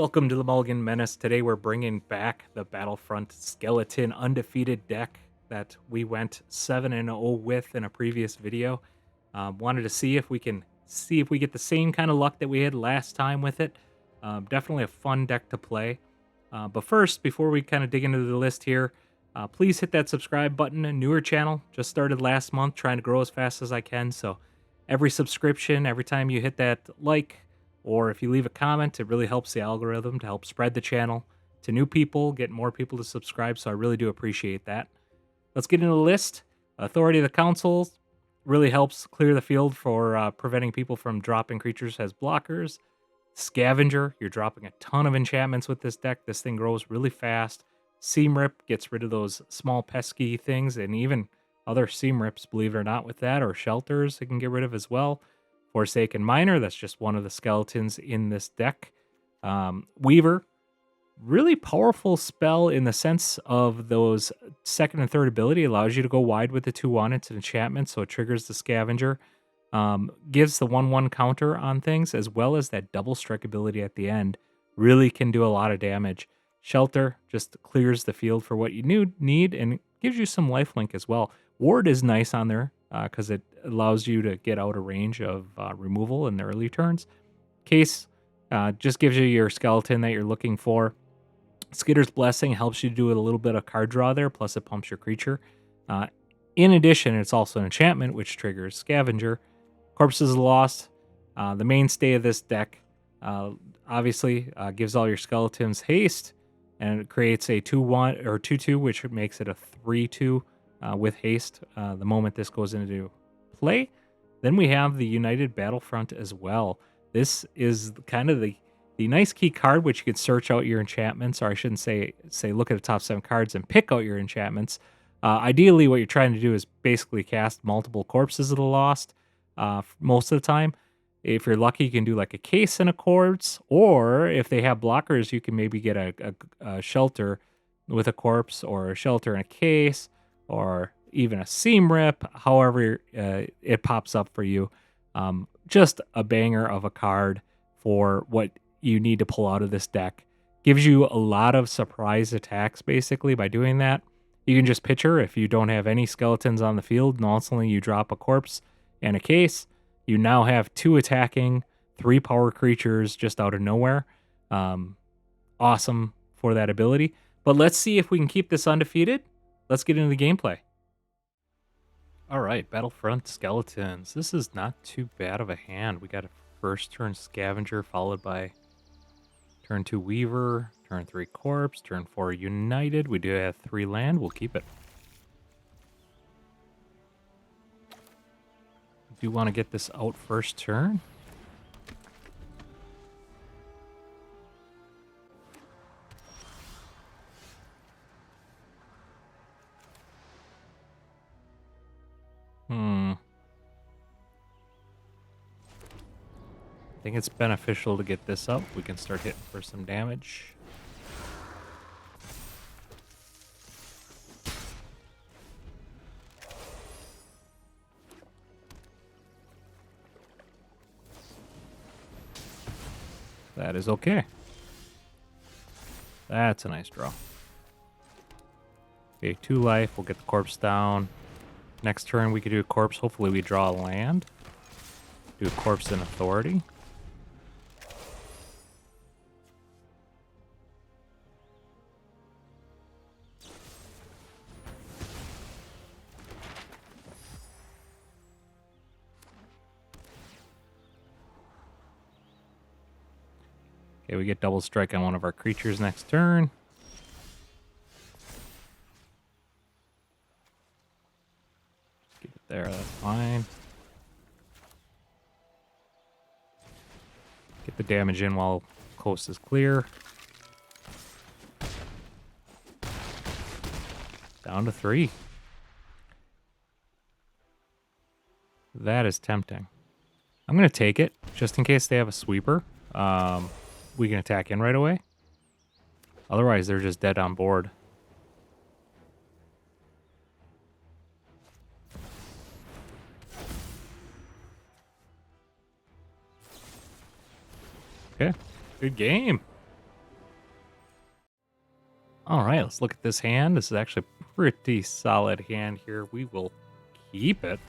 Welcome to the Mulligan Menace. Today we're bringing back the Battlefront Skeleton undefeated deck that we went 7-0 with in a previous video. Wanted to see if we get the same kind of luck that we had last time with it. Definitely a fun deck to play. But first, before we kind of dig into the list here, please hit that subscribe button. A newer channel, just started last month, trying to grow as fast as I can. So every subscription, every time you hit that like, or if you leave a comment, it really helps the algorithm to help spread the channel to new people, get more people to subscribe, so I really do appreciate that. Let's get into the list. Authority of the Council really helps clear the field for preventing people from dropping creatures as blockers. Scavenger, you're dropping a ton of enchantments with this deck. This thing grows really fast. Seam Rip gets rid of those small pesky things, and even other Seam Rips, believe it or not, with that, or Shelters it can get rid of as well. Forsaken Miner, that's just one of the skeletons in this deck. Weaver, really powerful spell in the sense of those second and third ability, allows you to go wide with the 2/1. It's an enchantment, so it triggers the Scavenger. Gives the 1/1 counter on things, as well as that double strike ability at the end. Really can do a lot of damage. Shelter just clears the field for what you need and gives you some lifelink as well. Ward is nice on there because it allows you to get out of range of removal in the early turns. Case just gives you your skeleton that you're looking for. Skitter's Blessing helps you do a little bit of card draw there, plus it pumps your creature. In addition, it's also an enchantment, which triggers Scavenger. Corpses of the Lost, the mainstay of this deck, obviously gives all your skeletons haste, and it creates a 2/1 or 2/2, which makes it a 3/2 with haste the moment this goes into play. Then we have the United Battlefront as well. This is kind of the nice key card, which you can search out your enchantments, or I shouldn't say look at the top 7 cards and pick out your enchantments. Ideally, what you're trying to do is basically cast multiple Corpses of the Lost most of the time. If you're lucky, you can do like a Case and a Corpse, or if they have blockers, you can maybe get a Shelter with a Corpse, or a Shelter and a Case, or even a Seam Rip, however it pops up for you. Just a banger of a card for what you need to pull out of this deck. Gives you a lot of surprise attacks, basically, by doing that. You can just picture if you don't have any skeletons on the field, and all suddenly you drop a Corpse and a Case, you now have 2 attacking, 3 power creatures just out of nowhere. Awesome for that ability. But let's see if we can keep this undefeated. Let's get into the gameplay. All right, Battlefront Skeletons. This is not too bad of a hand. We got a first turn Scavenger, followed by turn 2 Weaver, turn 3 Corpse, turn 4 United. We do have 3 land. We'll keep it. Do you want to get this out first turn? I think it's beneficial to get this up. We can start hitting for some damage. That is okay. That's a nice draw. Okay, 2 life. We'll get the Corpse down. Next turn, we could do a Corpse. Hopefully, we draw a land. Do a Corpse and Authority. Okay, we get double strike on one of our creatures next turn. Keep it there, that's fine. Get the damage in while coast is clear. Down to 3. That is tempting. I'm going to take it, just in case they have a sweeper. We can attack in right away. Otherwise, they're just dead on board. Okay, good game. All right, let's look at this hand. This is actually a pretty solid hand here. We will keep it.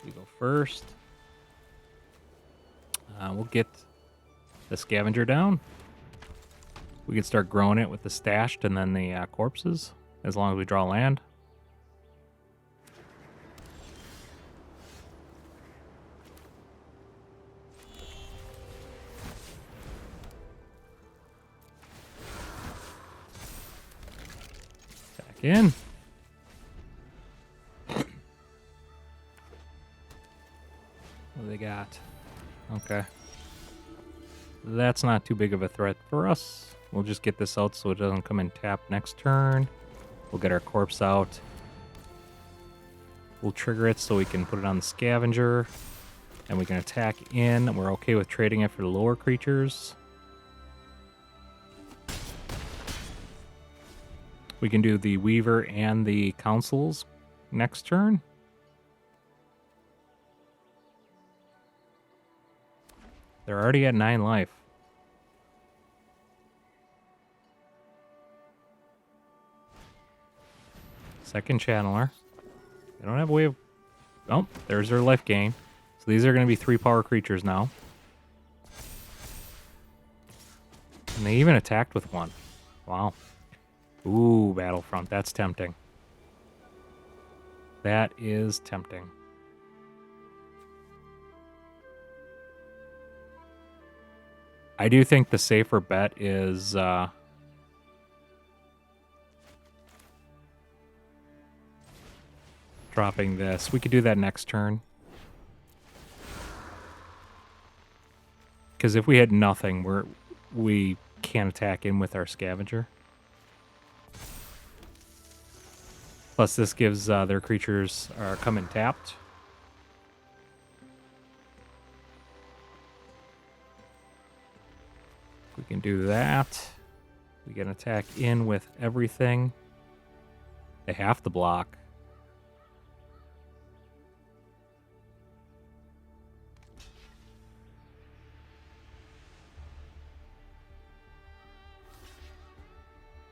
We go first. We'll get the scavenger down. We can start growing it with the stashed and then the corpses, as long as we draw land. Back in. What do they got? Okay. That's not too big of a threat for us. We'll just get this out so it doesn't come in tap next turn. We'll get our corpse out. We'll trigger it so we can put it on the scavenger. And we can attack in. We're okay with trading it for the lower creatures. We can do the Weaver and the Councils next turn. They're already at 9 life. Second Channeler. They don't have a way of... Oh, there's their life gain. So these are going to be 3 power creatures now. And they even attacked with 1. Wow. Ooh, Battlefront. That's tempting. That is tempting. I do think the safer bet is dropping this. We could do that next turn. Because if we had nothing, we can't attack in with our scavenger. Plus, this gives their creatures come in tapped. We can do that. We can attack in with everything. They have to block.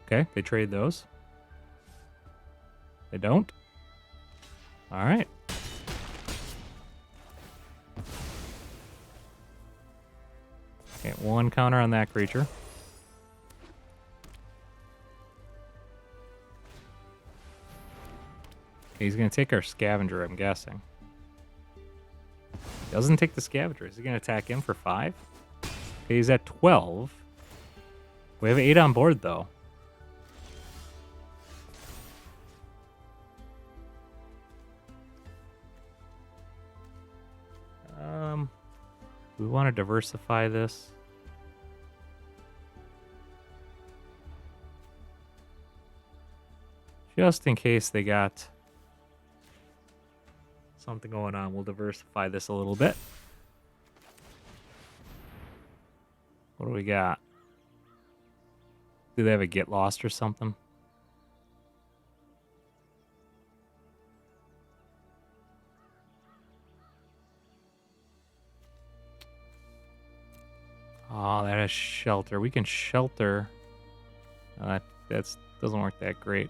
Okay, they trade those. They don't? All right. Okay, 1 counter on that creature. Okay, he's going to take our scavenger, I'm guessing. Doesn't take the scavenger. Is he going to attack him for 5? Okay, he's at 12. We have 8 on board, though. We want to diversify this. Just in case they got something going on, we'll diversify this a little bit. What do we got? Do they have a get lost or something? Oh, that is shelter. We can shelter. That doesn't work that great.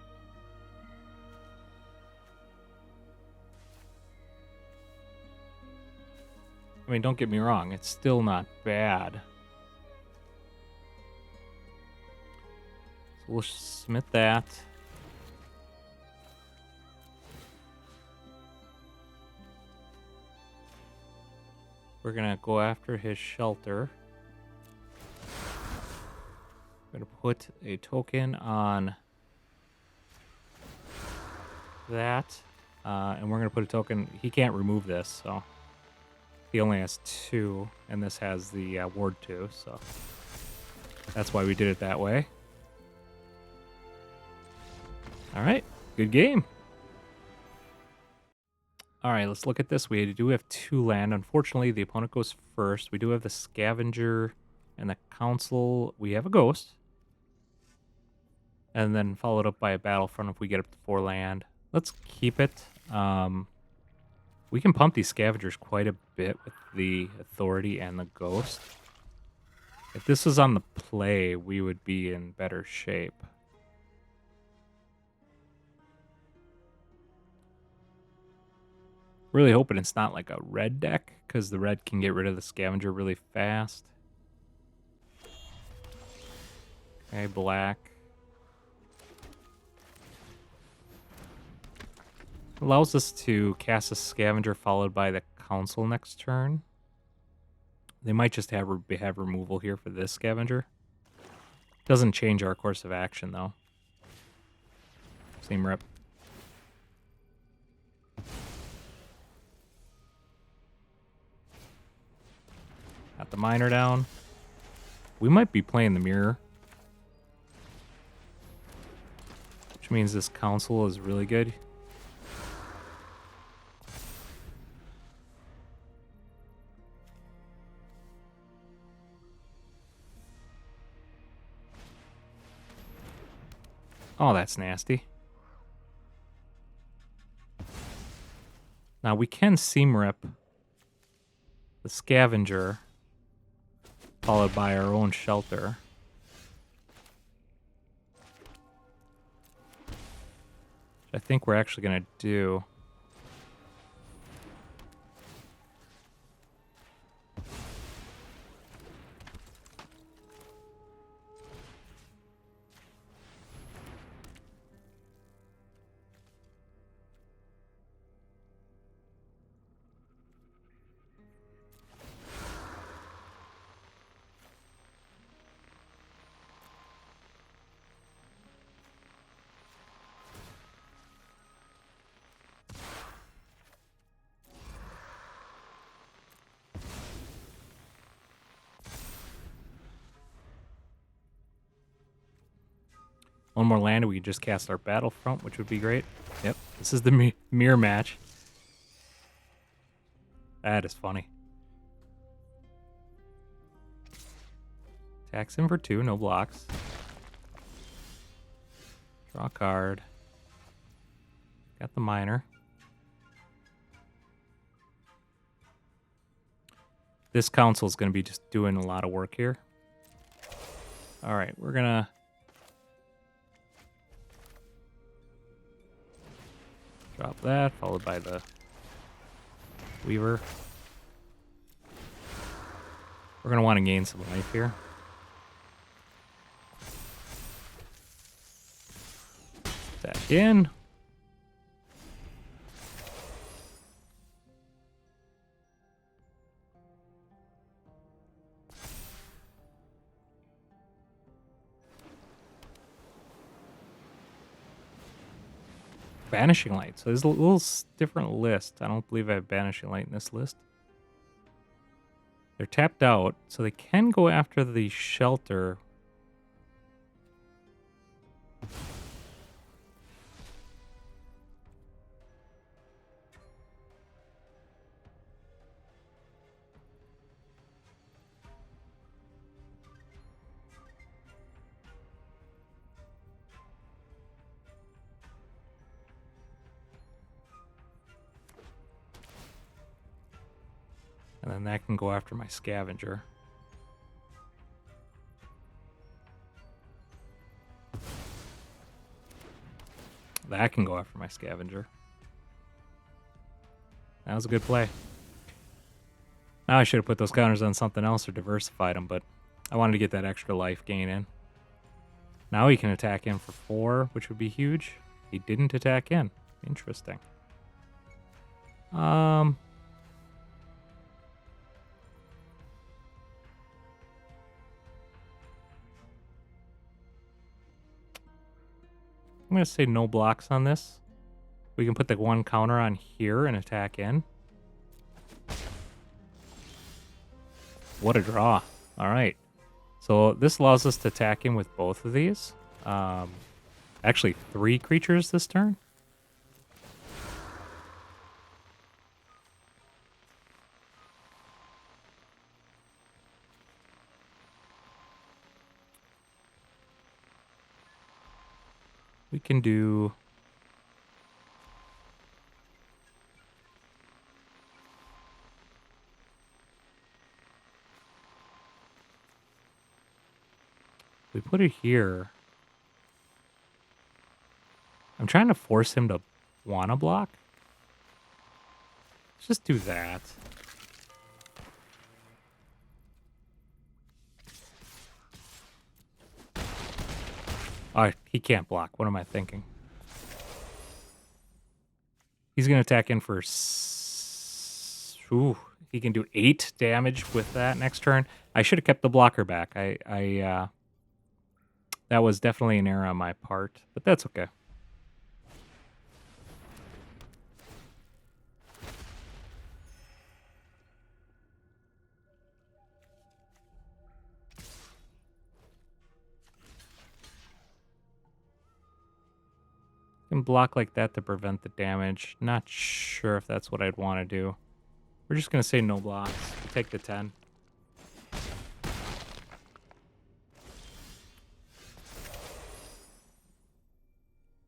I mean, don't get me wrong. It's still not bad. So we'll submit that. We're going to go after his shelter. I'm going to put a token on that. And we're going to put a token. He can't remove this, so he only has 2, and this has the ward 2, so that's why we did it that way. All right, good game. All right, let's look at this. We do have 2 land. Unfortunately, the opponent goes first. We do have the Scavenger and the Council. We have a Ghost. And then followed up by a Battlefront if we get up to 4 land. Let's keep it. We can pump these Scavengers quite a bit with the Authority and the Ghost. If this was on the play, we would be in better shape. Really hoping it's not like a red deck, because the red can get rid of the scavenger really fast. Okay, black. Allows us to cast a scavenger followed by the council next turn. They might just have removal here for this scavenger. Doesn't change our course of action, though. Same rip. Got the miner down. We might be playing the mirror. Which means this council is really good. Oh, that's nasty. Now we can seam rip the scavenger followed by our own shelter. Which I think we're actually going to do. One more land, and we can just cast our Battlefront, which would be great. Yep, this is the mirror match. That is funny. Attacks him for 2, no blocks. Draw a card. Got the miner. This council is going to be just doing a lot of work here. All right, we're going to... drop that, followed by the Weaver. We're going to want to gain some life here. Attack in. Banishing Light. So there's a little different list. I don't believe I have Banishing Light in this list. They're tapped out, so they can go after the shelter. And then that can go after my scavenger. That can go after my scavenger. That was a good play. Now I should have put those counters on something else or diversified them, but I wanted to get that extra life gain in. Now he can attack in for 4, which would be huge. He didn't attack in. Interesting. I'm going to say no blocks on this. We can put the 1 counter on here and attack in. What a draw. All right. So this allows us to attack in with both of these. Actually, 3 creatures this turn. We can do... put it here. I'm trying to force him to wanna block. Let's just do that. Oh, he can't block. What am I thinking? He's gonna attack in for... Ooh, he can do 8 damage with that next turn. I should have kept the blocker back. That was definitely an error on my part, but that's okay. Can block like that to prevent the damage. Not sure if that's what I'd want to do. We're just going to say no blocks. Take the 10.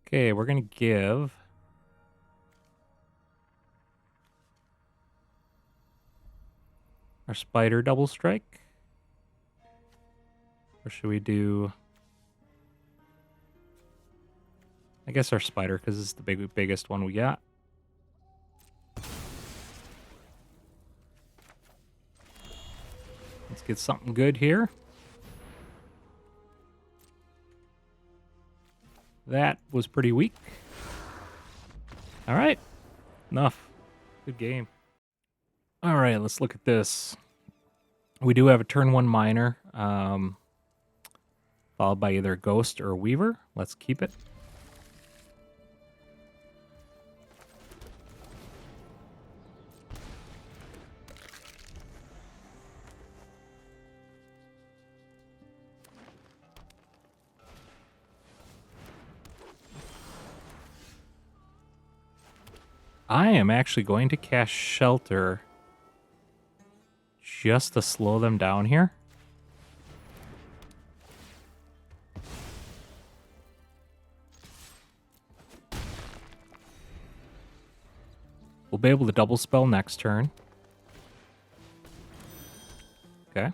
Okay, we're going to give... our spider double strike. Or should we do... I guess our spider, because it's the biggest one we got. Let's get something good here. That was pretty weak. All right. Enough. Good game. All right, let's look at this. We do have a turn 1 miner, followed by either Ghost or Weaver. Let's keep it. I am actually going to cast Shelter just to slow them down here. We'll be able to double spell next turn. Okay.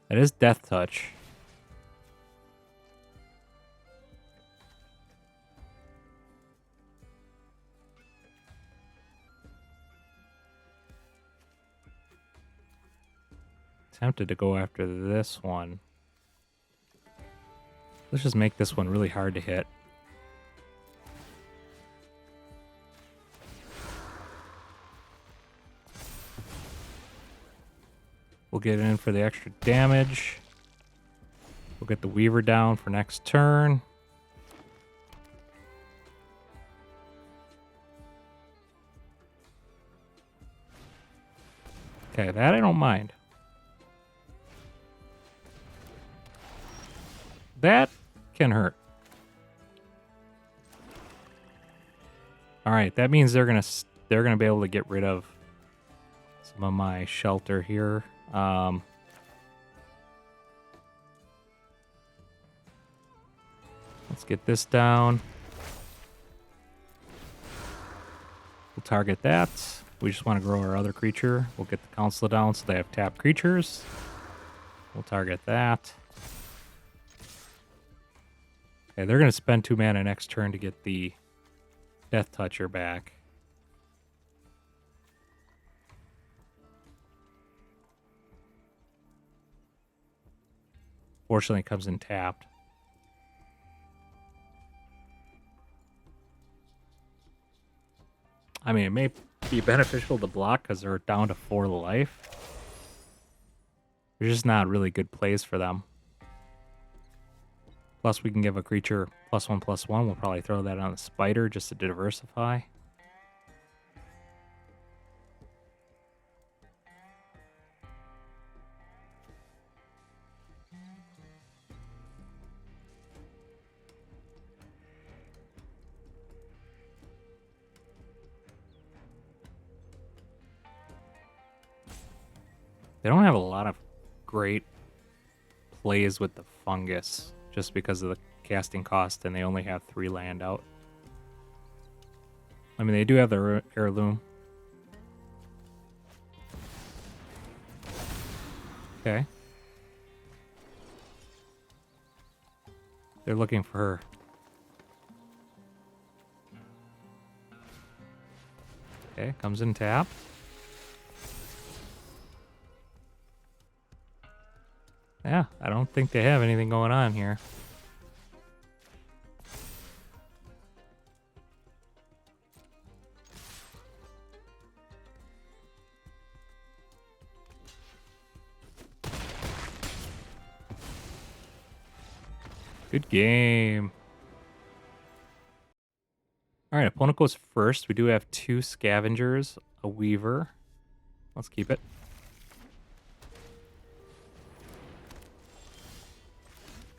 That is Death Touch. Tempted to go after this one. Let's just make this one really hard to hit. We'll get in for the extra damage. We'll get the Weaver down for next turn. Okay, that I don't mind. That can hurt. All right, that means they're gonna be able to get rid of some of my shelter here. Let's get this down. We'll target that. We just want to grow our other creature. We'll get the council down so they have tapped creatures. We'll target that. Okay, they're going to spend 2 mana next turn to get the Death Toucher back. Fortunately, it comes in tapped. I mean, it may be beneficial to block because they're down to 4 life. They're just not really good plays for them. Plus, we can give a creature +1/+1. We'll probably throw that on the spider just to diversify. They don't have a lot of great plays with the fungus just because of casting cost, and they only have 3 land out. I mean, they do have their heirloom. Okay. They're looking for her. Okay, comes in tap. Yeah, I don't think they have anything going on here. Good game. All right, opponent goes first. We do have 2 scavengers, a weaver. Let's keep it.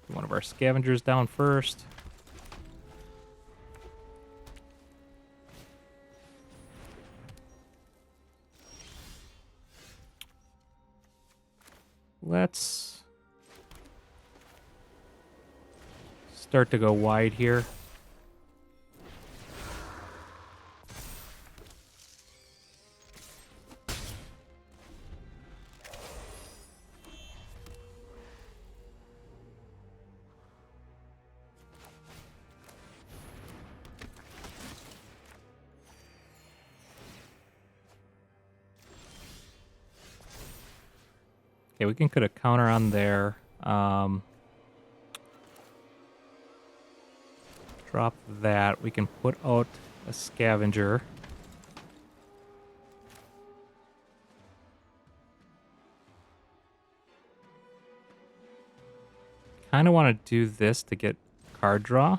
One of our scavengers down first. Let's start to go wide here. Okay, we can put a counter on there. Drop that. We can put out a scavenger. Kind of want to do this to get card draw.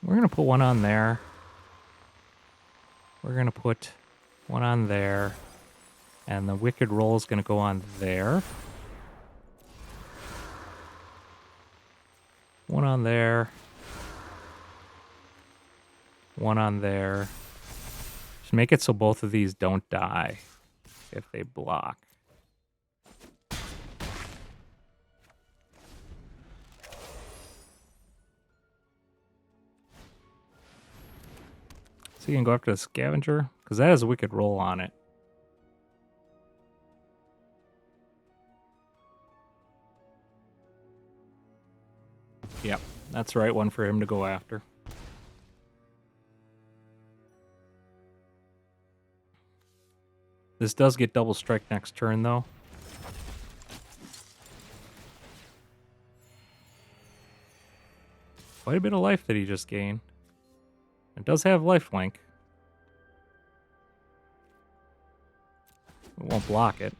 We're going to put one on there. We're going to put one on there. And the Wicked Roll is going to go on there. One on there. One on there. Just make it so both of these don't die if they block. So you can go after the scavenger, because that has a Wicked Roll on it. Yep, that's the right one for him to go after. This does get double strike next turn, though. Quite a bit of life that he just gained. It does have lifelink. It won't block it.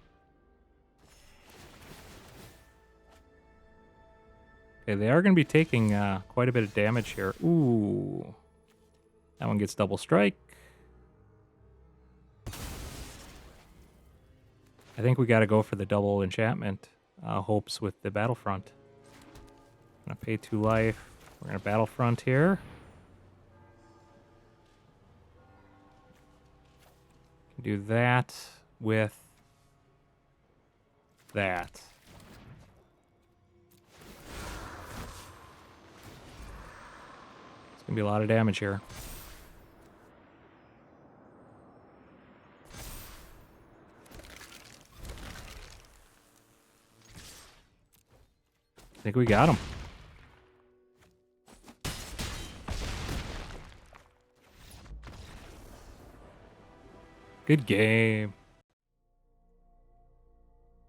Okay, they are going to be taking quite a bit of damage here. Ooh. That one gets double strike. I think we got to go for the double enchantment hopes with the Battlefront. I'm going to pay 2 life. We're going to Battlefront here. Can do that with that. It's going to be a lot of damage here. I think we got him. Good game.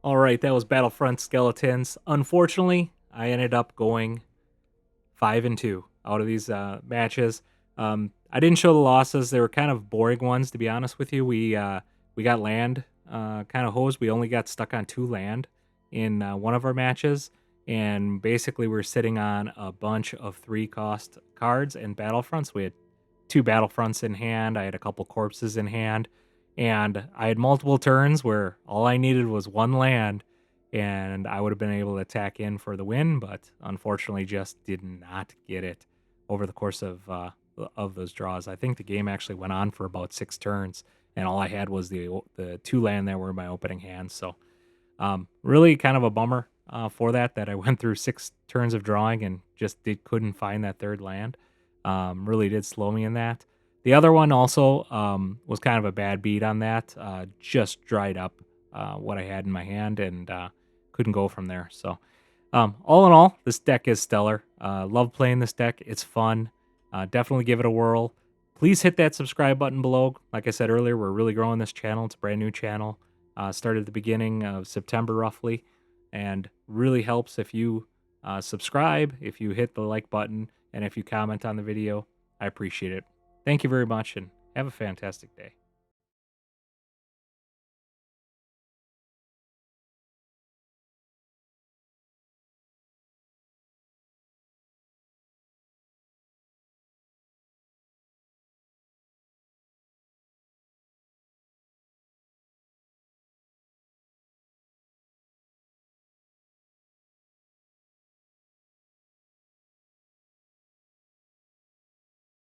All right, that was Battlefront Skeletons. Unfortunately, I ended up going 5-2 out of these matches. I didn't show the losses. They were kind of boring ones, to be honest with you. We got land kind of hosed. We only got stuck on 2 land in one of our matches. And basically, we're sitting on a bunch of 3-cost cards and Battlefronts. We had 2 Battlefronts in hand. I had a couple corpses in hand. And I had multiple turns where all I needed was 1 land. And I would have been able to attack in for the win. But unfortunately, just did not get it over the course of those draws. I think the game actually went on for about 6 turns. and all I had was the 2 land that were in my opening hand. So really kind of a bummer for that I went through 6 turns of drawing and just couldn't find that 3rd land. Really did slow me in that. The other one also was kind of a bad beat on that. Just dried up what I had in my hand and couldn't go from there. So all in all, this deck is stellar. Love playing this deck. It's fun. Definitely give it a whirl. Please hit that subscribe button below. Like I said earlier, we're really growing this channel. It's a brand new channel. Started at the beginning of September roughly, and really helps if you subscribe, if you hit the like button, and if you comment on the video. I appreciate it. Thank you very much, and have a fantastic day.